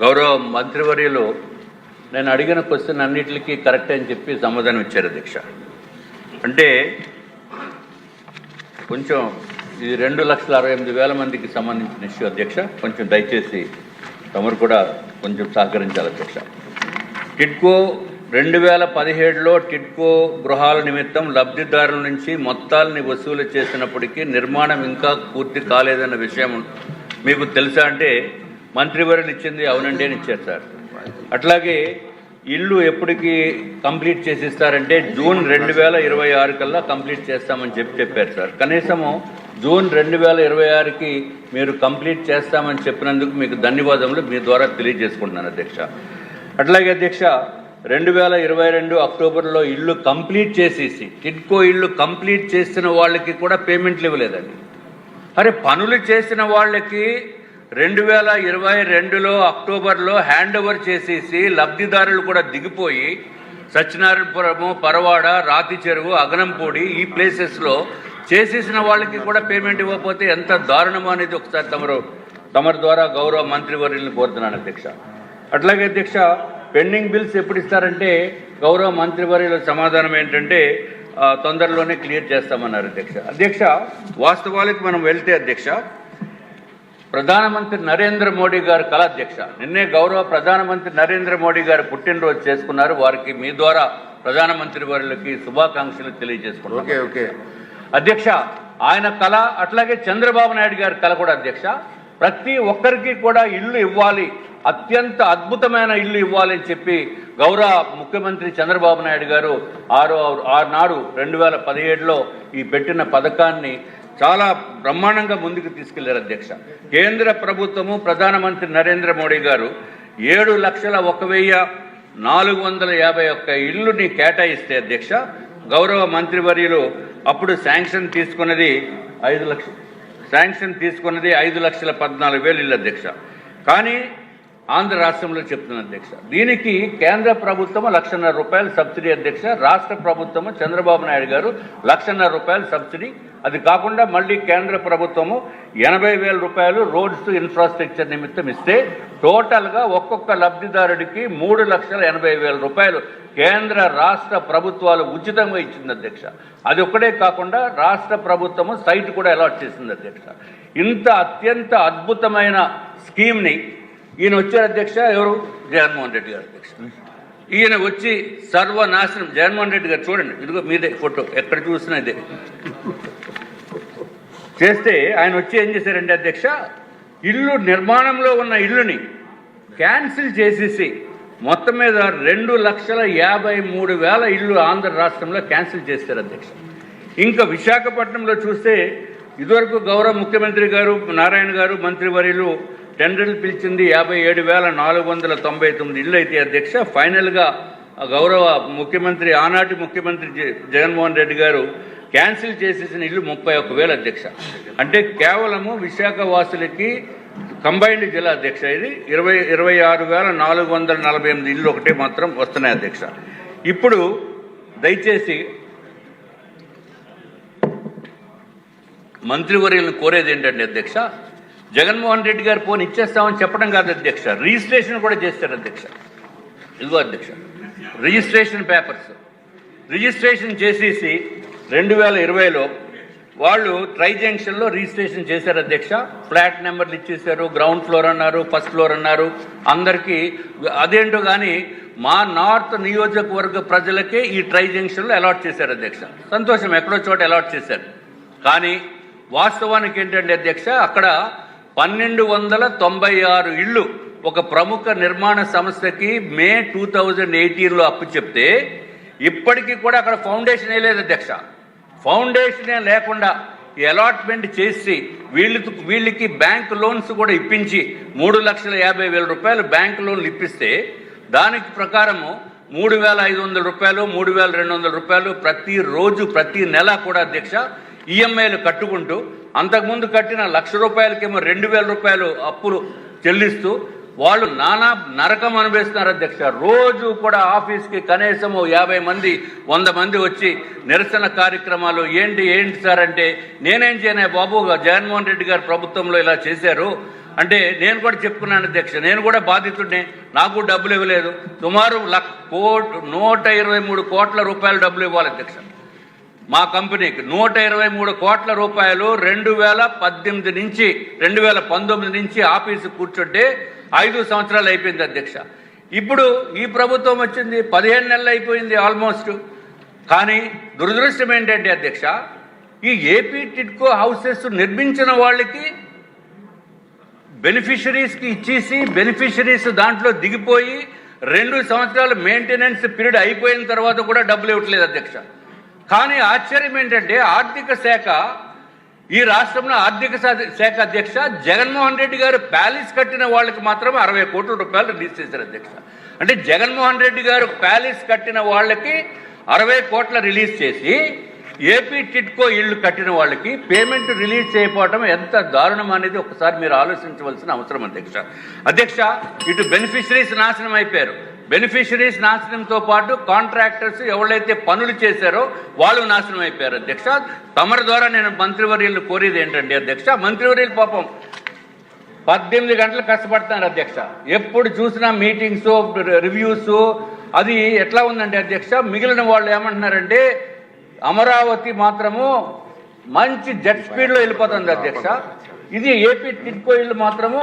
గౌరవ మంత్రివర్యులు నేను అడిగిన క్వశ్చన్ అన్నిటికీ కరెక్ట్ అని చెప్పి సమాధానం ఇచ్చారు అధ్యక్ష. అంటే కొంచెం ఇది 2,68,000 మందికి సంబంధించిన ఇష్యూ అధ్యక్ష. కొంచెం దయచేసి తమరు కూడా కొంచెం సహకరించాలి అధ్యక్ష. టిడ్కో 2017లో టిడ్కో గృహాల నిమిత్తం లబ్ధిదారుల నుంచి మొత్తాలని వసూలు చేసినప్పటికీ నిర్మాణం ఇంకా పూర్తి కాలేదన్న విషయం మీకు తెలుసా అంటే మంత్రివర్యులు ఇచ్చింది అవునండి అని ఇచ్చారు సార్. అట్లాగే ఇల్లు ఎప్పటికి కంప్లీట్ చేసిస్తారంటే జూన్ 2026 కల్లా కంప్లీట్ చేస్తామని చెప్పారు సార్. కనీసము జూన్ 2026కి మీరు కంప్లీట్ చేస్తామని చెప్పినందుకు మీకు ధన్యవాదములు మీ ద్వారా తెలియజేసుకుంటున్నాను అధ్యక్ష. అట్లాగే అధ్యక్ష 2022 అక్టోబర్లో ఇల్లు కంప్లీట్ చేసేసి టిడ్కో ఇల్లు కంప్లీట్ చేసిన వాళ్ళకి కూడా పేమెంట్లు ఇవ్వలేదండి. అరే పనులు చేసిన వాళ్ళకి 2022లో అక్టోబర్లో హ్యాండ్ ఓవర్ చేసేసి లబ్ధిదారులు కూడా దిగిపోయి సత్యనారాయణపురము, పరవాడ, రాతి చెరువు, అగనంపూడి ఈ ప్లేసెస్లో చేసేసిన వాళ్ళకి కూడా పేమెంట్ ఇవ్వకపోతే ఎంత దారుణమో అనేది ఒకసారి తమరి ద్వారా గౌరవ మంత్రివర్యులను కోరుతున్నాను అధ్యక్ష. అట్లాగే అధ్యక్ష పెండింగ్ బిల్స్ ఎప్పుడు ఇస్తారంటే గౌరవ మంత్రివర్యుల సమాధానం ఏంటంటే తొందరలోనే క్లియర్ చేస్తామన్నారు అధ్యక్ష. అధ్యక్ష వాస్తవాలకు మనం వెళ్తే అధ్యక్ష ప్రధానమంత్రి నరేంద్ర మోడీ గారు కల అధ్యక్ష నిన్నే గౌరవ ప్రధానమంత్రి నరేంద్ర మోడీ గారు పుట్టినరోజు చేసుకున్నారు. వారికి మీ ద్వారా ప్రధానమంత్రి వారికి శుభాకాంక్షలు తెలియజేసుకున్నారు అధ్యక్ష. ఆయన కళ అట్లాగే చంద్రబాబు నాయుడు గారి కళ కూడా అధ్యక్ష ప్రతి ఒక్కరికి కూడా ఇల్లు ఇవ్వాలి, అత్యంత అద్భుతమైన ఇల్లు ఇవ్వాలి అని చెప్పి గౌరవ ముఖ్యమంత్రి చంద్రబాబు నాయుడు గారు ఆనాడు 2017లో ఈ పెట్టిన పథకాన్ని చాలా బ్రహ్మాండంగా ముందుకు తీసుకెళ్లారు అధ్యక్ష. కేంద్ర ప్రభుత్వము ప్రధానమంత్రి నరేంద్ర మోడీ గారు 7,01,451 ఇల్లుని కేటాయిస్తే అధ్యక్ష గౌరవ మంత్రివర్యులు అప్పుడు శాంక్షన్ తీసుకున్నది 5,14,000 ఇల్లు అధ్యక్ష. కానీ ఆంధ్ర రాష్ట్రంలో చెప్తున్న అధ్యక్ష దీనికి కేంద్ర ప్రభుత్వము ₹1,50,000 సబ్సిడీ అధ్యక్ష. రాష్ట్ర ప్రభుత్వము చంద్రబాబు నాయుడు గారు ₹1,50,000 సబ్సిడీ. అది కాకుండా మళ్ళీ కేంద్ర ప్రభుత్వము ₹80,000 రోడ్స్ ఇన్ఫ్రాస్ట్రక్చర్ నిమిత్తం ఇస్తే టోటల్గా ఒక్కొక్క లబ్ధిదారుడికి ₹3,80,000 కేంద్ర రాష్ట్ర ప్రభుత్వాలు ఉచితంగా ఇచ్చింది అధ్యక్ష. అది ఒక్కడే కాకుండా రాష్ట్ర ప్రభుత్వము సైట్ కూడా అలాట్ చేసింది అధ్యక్ష. ఇంత అత్యంత అద్భుతమైన స్కీమ్ని ఈయన వచ్చారు అధ్యక్ష. ఎవరు? జగన్మోహన్ రెడ్డి గారు అధ్యక్ష. ఈయన వచ్చి సర్వనాశనం. జగన్మోహన్ రెడ్డి గారు చూడండి, ఇదిగో మీదే ఫోటో, ఎక్కడ చూసినా ఇదే చేస్తే ఆయన వచ్చి ఏం చేశారంటే అధ్యక్ష ఇల్లు నిర్మాణంలో ఉన్న ఇల్లుని క్యాన్సిల్ చేసేసి మొత్తం మీద 2,53,000 ఇల్లు ఆంధ్ర రాష్ట్రంలో క్యాన్సిల్ చేశారు అధ్యక్ష. ఇంకా విశాఖపట్నంలో చూస్తే ఇదివరకు గౌరవ ముఖ్యమంత్రి గారు నారాయణ గారు మంత్రివర్యులు టెండర్లు పిలిచింది 57,499 ఇళ్ళు అయితే అధ్యక్ష ఫైనల్గా గౌరవ ముఖ్యమంత్రి ఆనాటి ముఖ్యమంత్రి జగన్మోహన్ రెడ్డి గారు క్యాన్సిల్ చేసేసిన ఇల్లు 31,000 అధ్యక్ష. అంటే కేవలము విశాఖ వాసులకి కంబైన్డ్ జిల్లా అధ్యక్ష ఇది 26,448 ఇళ్ళు ఒకటే మాత్రం వస్తున్నాయి అధ్యక్ష. ఇప్పుడు దయచేసి మంత్రివర్యులను కోరేది ఏంటంటే అధ్యక్ష జగన్మోహన్ రెడ్డి గారు ఫోన్ ఇచ్చేస్తామని చెప్పడం కాదు అధ్యక్ష, రిజిస్ట్రేషన్ కూడా చేస్తారు అధ్యక్ష. ఇదిగో అధ్యక్ష రిజిస్ట్రేషన్ పేపర్స్ రిజిస్ట్రేషన్ చేసేసి 2020లో వాళ్ళు ట్రై జంక్షన్లో రిజిస్ట్రేషన్ చేశారు అధ్యక్ష. ఫ్లాట్ నెంబర్లు ఇచ్చేశారు, గ్రౌండ్ ఫ్లోర్ అన్నారు, ఫస్ట్ ఫ్లోర్ అన్నారు అందరికీ. అదేంటో కానీ మా నార్త్ నియోజకవర్గ ప్రజలకే ఈ ట్రై జంక్షన్లో అలాట్ చేశారు అధ్యక్ష. సంతోషం, ఎక్కడో చోట అలాట్ చేశారు. కానీ వాస్తవానికి ఏంటంటే అధ్యక్ష అక్కడ 1,296 ఇళ్ళు ఒక ప్రముఖ నిర్మాణ సంస్థకి మే 2018లో అప్పు చెప్తే ఇప్పటికీ కూడా అక్కడ ఫౌండేషన్ వేయలేదు అధ్యక్ష. ఫౌండేషనే లేకుండా ఈ అలాట్మెంట్ చేసి వీళ్ళకి బ్యాంక్ లోన్స్ కూడా ఇప్పించి ₹3,50,000 బ్యాంక్ లోన్లు ఇప్పిస్తే దానికి ప్రకారము ₹3,500 ₹3,200 ప్రతిరోజు ప్రతి నెల కూడా అధ్యక్ష ఈఎంఐలు కట్టుకుంటూ అంతకుముందు కట్టిన ₹1,00,000కేమో ₹2,000 అప్పులు చెల్లిస్తూ వాళ్ళు నానా నరకం అనుభవిస్తున్నారు అధ్యక్ష. రోజు కూడా ఆఫీస్కి కనీసము 50 మంది 100 మంది వచ్చి నిరసన కార్యక్రమాలు ఏంటి సార్ అంటే నేనేం చేయను బాబు, జగన్మోహన్ రెడ్డి గారు ప్రభుత్వంలో ఇలా చేశారు, అంటే నేను కూడా చెప్పుకున్నాను అధ్యక్ష, నేను కూడా బాధితుడిని, నాకు డబ్బులు ఇవ్వలేదు. సుమారు 123 కోట్ల రూపాయలు డబ్బులు ఇవ్వాలి అధ్యక్ష. మా కంపెనీకి 123 కోట్ల రూపాయలు 2018 నుంచి 2019 నుంచి ఆఫీసు కూర్చుంటే 5 సంవత్సరాలు అయిపోయింది అధ్యక్ష. ఇప్పుడు ఈ ప్రభుత్వం వచ్చింది 15 నెలలు అయిపోయింది ఆల్మోస్ట్. కానీ దురదృష్టం ఏంటంటే అధ్యక్ష, ఈ ఏపీ టిడ్కో హౌసెస్ నిర్మించిన వాళ్ళకి బెనిఫిషరీస్కి ఇచ్చేసి బెనిఫిషరీస్ దాంట్లో దిగిపోయి 2 సంవత్సరాలు మెయింటెనెన్స్ పీరియడ్ అయిపోయిన తర్వాత కూడా డబ్బులు ఇవ్వట్లేదు అధ్యక్ష. కానీ ఆశ్చర్యం ఏంటంటే ఆర్థిక శాఖ, ఈ రాష్ట్రంలో ఆర్థిక శాఖ అధ్యక్ష జగన్మోహన్ రెడ్డి గారు ప్యాలెస్ కట్టిన వాళ్ళకి మాత్రం 60 కోట్ల రూపాయలు రిలీజ్ చేశారు అధ్యక్ష. అంటే జగన్మోహన్ రెడ్డి గారు ప్యాలెస్ కట్టిన వాళ్ళకి 60 కోట్ల రిలీజ్ చేసి ఏపీ టిడ్కో ఇళ్లు కట్టిన వాళ్ళకి పేమెంట్ రిలీజ్ చేయకపోవడం ఎంత దారుణం అనేది ఒకసారి మీరు ఆలోచించవలసిన అవసరం అధ్యక్ష. ఇటు బెనిఫిషరీస్ నాశనం అయిపోయారు, బెనిఫిషరీస్ నాశనంతో పాటు కాంట్రాక్టర్స్ ఎవరైతే పనులు చేశారో వాళ్ళు నాశనం అయిపోయారు అధ్యక్ష. తమరి ద్వారా నేను మంత్రివర్యులను కోరేది ఏంటంటే అధ్యక్ష, మంత్రివర్యులు పాపం 18 గంటలు కష్టపడుతున్నారు అధ్యక్ష. ఎప్పుడు చూసినా మీటింగ్స్, రివ్యూస్, అది ఎట్లా ఉందంటే అధ్యక్ష, మిగిలిన వాళ్ళు ఏమంటున్నారంటే అమరావతి మాత్రము మంచి జెట్ స్పీడ్లో వెళ్ళిపోతుంది అధ్యక్ష, ఇది ఏపీ టిడ్కో ఇల్లు మాత్రము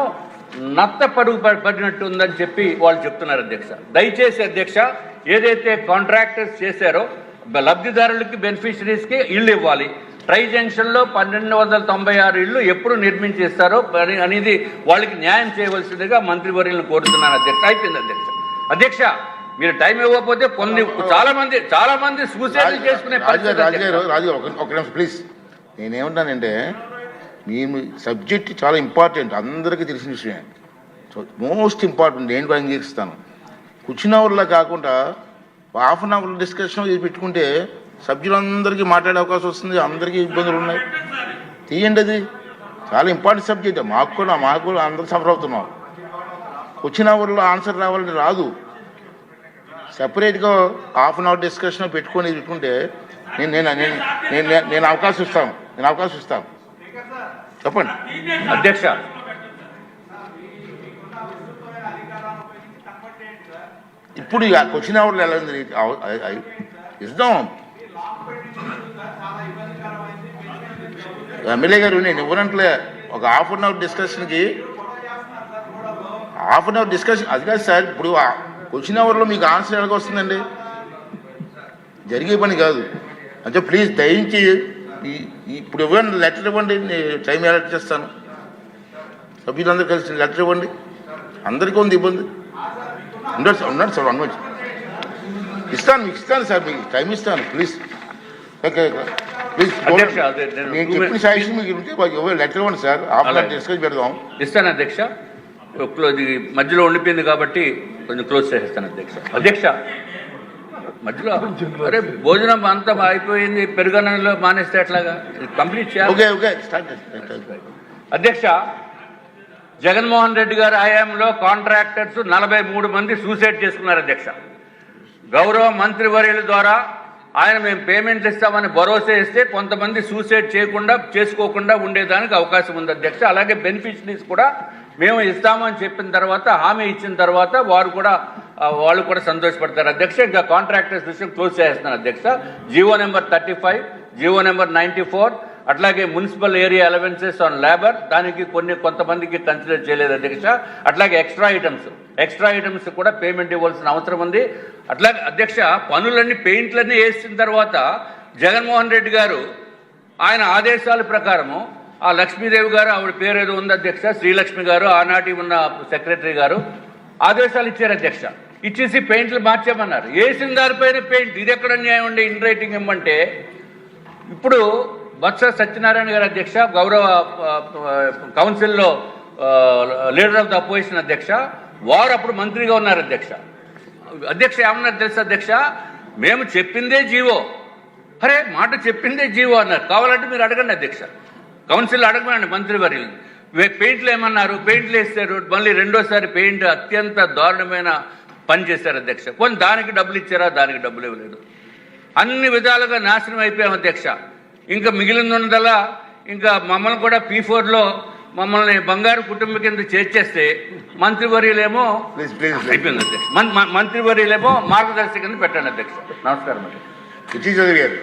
నత్త పడుగు పడినట్టు ఉందని చెప్పి వాళ్ళు చెప్తున్నారు అధ్యక్ష. దయచేసి అధ్యక్ష, ఏదైతే కాంట్రాక్టర్స్ చేశారో లబ్ధిదారులకి బెనిఫిషరీస్కి ఇళ్ళు ఇవ్వాలి. ట్రై జంక్షన్లో 1296 ఇళ్ళు ఎప్పుడు నిర్మించేస్తారో అనేది వాళ్ళకి న్యాయం చేయవలసిందిగా మంత్రివర్యులను కోరుతున్నాను అధ్యక్ష. అయిపోయింది అధ్యక్ష. మీరు టైం ఇవ్వకపోతే చాలా మంది సూసైడ్ చేసుకునే రాజు ప్లీజ్. నేనేమంటానంటే మీ సబ్జెక్ట్ చాలా ఇంపార్టెంట్, అందరికీ తెలిసిన విషయమే, మోస్ట్ ఇంపార్టెంట్. నేను కూడా అంగీకరిస్తాను. కూర్చున్న అవర్లా కాకుండా హాఫ్ అన్ అవర్ డిస్కషన్ ఇది పెట్టుకుంటే సభ్యులందరికీ మాట్లాడే అవకాశం వస్తుంది, అందరికీ ఇబ్బందులు ఉన్నాయి. తీయండి, అది చాలా ఇంపార్టెంట్ సబ్జెక్ట్. మాకు కూడా అందరూ సఫర్ అవుతున్నాం. వచ్చిన అవర్లో ఆన్సర్ రావాలని రాదు. సెపరేట్గా హాఫ్ అన్ అవర్ డిస్కషన్ పెట్టుకుంటే నేను అవకాశం ఇస్తాను. చెప్పండి అధ్యక్ష. ఇప్పుడు క్వశ్చన్ అవర్లో ఎలా ఉంది ఇద్దాం. ఎమ్మెల్యే గారు నేను ఇవ్వనంటలే. ఒక హాఫ్ అన్ అవర్ డిస్కషన్కి అది కాదు సార్. ఇప్పుడు క్వశ్చన్ అవర్లో మీకు ఆన్సర్ ఎలాగ వస్తుందండి? జరిగే పని కాదు. అంటే ప్లీజ్ దయించి ఇప్పుడు ఇవ్వండి, లెటర్ ఇవ్వండి, టైం అలర్ట్ చేస్తాను. సభ్యులందరూ కలిసి లెటర్ ఇవ్వండి. అందరికీ ఉంది ఇబ్బంది. ఉన్నాడు సార్, అనవచ్చు మీకు ఇస్తాను సార్, మీకు టైం ఇస్తాను. ప్లీజ్ ప్లీజ్ నేను చెప్పిన సజెషన్ మీకు లెటర్ ఇవ్వండి సార్. ఆఫ్టర్ డిస్కస్ పెడదాం. ఇస్తాను అధ్యక్ష. మధ్యలో ఉండిపోయింది కాబట్టి కొంచెం క్లోజ్ చేసేస్తాను అధ్యక్ష. మధ్యలో అరే భోజనం అంతా అయిపోయింది, పెరుగన్నంలో మానేస్తే ఎట్లాగా? కంప్లీట్ చేయాలి అధ్యక్ష. జగన్మోహన్ రెడ్డి గారి హయాంలో కాంట్రాక్టర్స్ 43 మంది సూసైడ్ చేసుకున్నారు అధ్యక్ష. గౌరవ మంత్రివర్యుల ద్వారా ఆయన మేము పేమెంట్లు ఇస్తామని భరోసా ఇస్తే కొంతమంది సూసైడ్ చేసుకోకుండా ఉండేదానికి అవకాశం ఉంది అధ్యక్ష. అలాగే బెనిఫిషరీస్ కూడా మేము ఇస్తామని చెప్పిన తర్వాత, హామీ ఇచ్చిన తర్వాత వాళ్ళు కూడా సంతోషపడతారు అధ్యక్ష. ఇంకా కాంట్రాక్టర్స్ విషయం క్లోజ్ చేస్తున్నారు అధ్యక్ష. జీవో నెంబర్ 35, జీవో నెంబర్ 94, అట్లాగే municipal area allowances on labour, దానికి కొంతమందికి కన్సిడర్ చేయలేదు అధ్యక్ష. అట్లాగే ఎక్స్ట్రా ఐటమ్స్ కూడా పేమెంట్ ఇవ్వాల్సిన అవసరం ఉంది. అట్లాగే అధ్యక్ష, పనులన్నీ పెయింట్లన్నీ వేసిన తర్వాత జగన్మోహన్ రెడ్డి గారు ఆయన ఆదేశాల ప్రకారము ఆ లక్ష్మీదేవి గారు, ఆవిడ పేరు ఏదో ఉంది అధ్యక్ష, శ్రీలక్ష్మి గారు, ఆనాటి ఉన్న సెక్రటరీ గారు ఆదేశాలు ఇచ్చారు అధ్యక్ష. ఇచ్చేసి పెయింట్లు మార్చామన్నారు. వేసిన దానిపైన పెయింట్. ఇది ఎక్కడ న్యాయం ఉండే? ఇన్ రైటింగ్ ఇవ్వమంటే ఇప్పుడు బొత్స సత్యనారాయణ గారు అధ్యక్ష, గౌరవ కౌన్సిల్లో లీడర్ ఆఫ్ ద అపోజిషన్ అధ్యక్ష, వారు అప్పుడు మంత్రిగా ఉన్నారు అధ్యక్ష. ఏమన్నారు తెలుసు అధ్యక్ష? మేము చెప్పిందే జీవో, అరే మాట చెప్పిందే జీవో అన్నారు. కావాలంటే మీరు అడగండి అధ్యక్ష, కౌన్సిల్ అడగమండి మంత్రివర్యులు. పెయింట్లు ఏమన్నారు? పెయింట్లు వేస్తారు, మళ్ళీ రెండోసారి పెయింట్ అత్యంత దారుణమైన పని చేశారు అధ్యక్ష. కొన్ని దానికి డబ్బులు ఇచ్చారా? దానికి డబ్బులు ఇవ్వలేదు. అన్ని విధాలుగా నాశనం అయిపోయాం అధ్యక్ష. ఇంకా మిగిలిందల్లా ఇంకా మమ్మల్ని కూడా P4లో మమ్మల్ని బంగారు కుటుంబం కింద చేర్చేస్తే మంత్రివర్యులేమో ప్లీజ్ ప్లీజ్ అయిపోయింది అధ్యక్ష. మంత్రివర్యులేమో మార్గదర్శి కింద పెట్టండి అధ్యక్ష. నమస్కారం అధ్యక్ష. చౌదరి గారు.